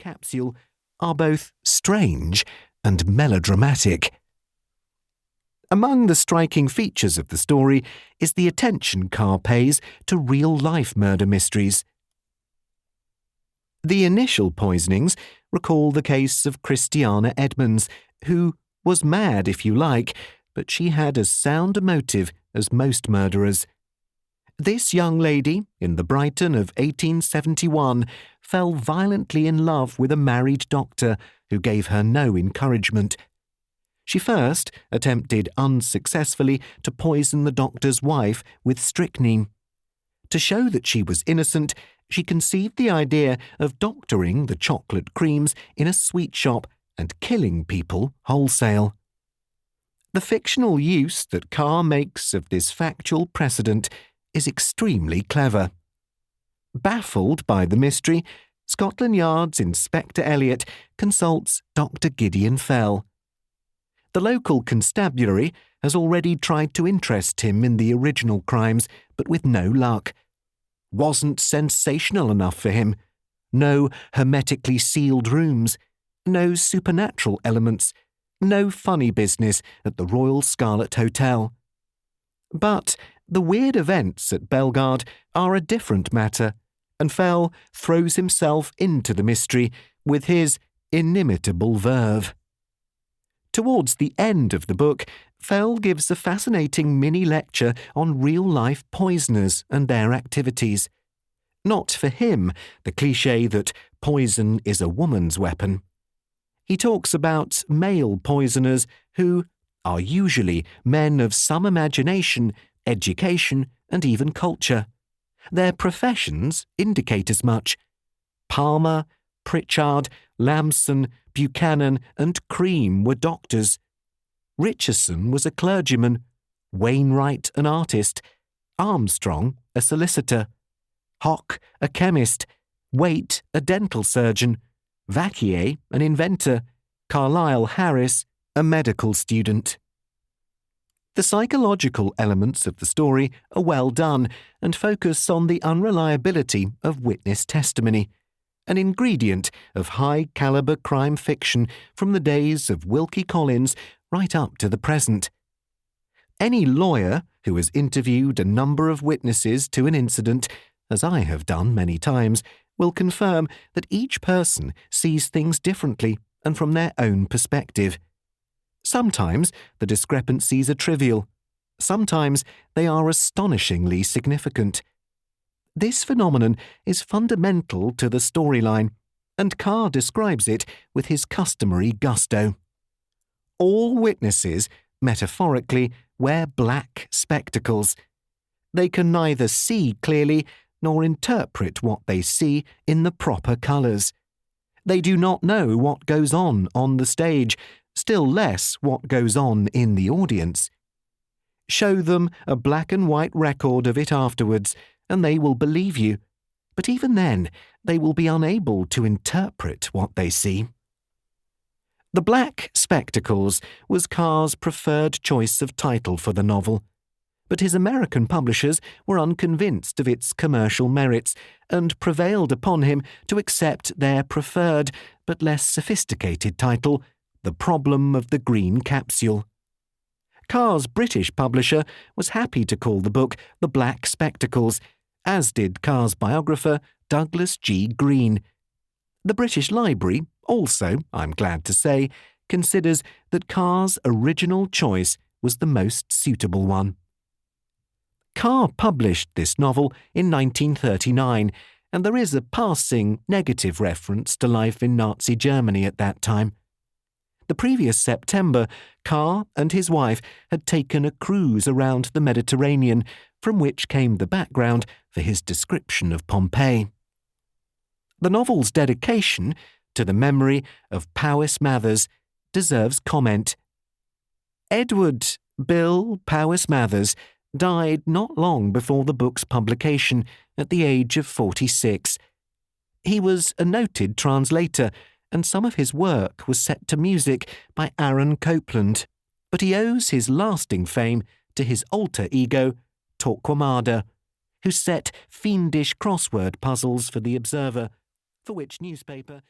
capsule are both strange and melodramatic. Among the striking features of the story is the attention Carr pays to real-life murder mysteries. The initial poisonings recall the case of Christiana Edmonds, who was mad, if you like, but she had as sound a motive as most murderers. This young lady, in the Brighton of 1871, fell violently in love with a married doctor who gave her no encouragement. She first attempted unsuccessfully to poison the doctor's wife with strychnine. To show that she was innocent, she conceived the idea of doctoring the chocolate creams in a sweet shop and killing people wholesale. The fictional use that Carr makes of this factual precedent is extremely clever. Baffled by the mystery, Scotland Yard's Inspector Elliot consults Dr Gideon Fell. The local constabulary has already tried to interest him in the original crimes, but with no luck. Wasn't sensational enough for him. No hermetically sealed rooms, no supernatural elements, no funny business at the Royal Scarlet Hotel. But the weird events at Bellegarde are a different matter, and Fell throws himself into the mystery with his inimitable verve. Towards the end of the book, Fell gives a fascinating mini-lecture on real-life poisoners and their activities. Not for him the cliché that poison is a woman's weapon. He talks about male poisoners who are usually men of some imagination, education, and even culture. Their professions indicate as much. Palmer, Pritchard, Lamson, Buchanan, and Cream were doctors. Richardson was a clergyman, Wainwright an artist, Armstrong a solicitor, Hock a chemist, Waite a dental surgeon, Vacquier an inventor, Carlyle Harris a medical student. The psychological elements of the story are well done and focus on the unreliability of witness testimony, an ingredient of high-caliber crime fiction from the days of Wilkie Collins right up to the present. Any lawyer who has interviewed a number of witnesses to an incident, as I have done many times, will confirm that each person sees things differently and from their own perspective. Sometimes the discrepancies are trivial. Sometimes they are astonishingly significant. This phenomenon is fundamental to the storyline, and Carr describes it with his customary gusto. All witnesses, metaphorically, wear black spectacles. They can neither see clearly nor interpret what they see in the proper colours. They do not know what goes on the stage, still less what goes on in the audience. Show them a black and white record of it afterwards, and they will believe you, but even then they will be unable to interpret what they see. The Black Spectacles was Carr's preferred choice of title for the novel, but his American publishers were unconvinced of its commercial merits and prevailed upon him to accept their preferred but less sophisticated title, The Problem of the Green Capsule. Carr's British publisher was happy to call the book The Black Spectacles, as did Carr's biographer Douglas G. Green. The British Library also, I'm glad to say, considers that Carr's original choice was the most suitable one. Carr published this novel in 1939, and there is a passing negative reference to life in Nazi Germany at that time. The previous September, Carr and his wife had taken a cruise around the Mediterranean, from which came the background for his description of Pompeii. The novel's dedication to the memory of Powys Mathers deserves comment. Edward Bill Powys Mathers died not long before the book's publication at the age of 46. He was a noted translator, and some of his work was set to music by Aaron Copland, but he owes his lasting fame to his alter ego, Torquemada, who set fiendish crossword puzzles for the Observer, for which newspaper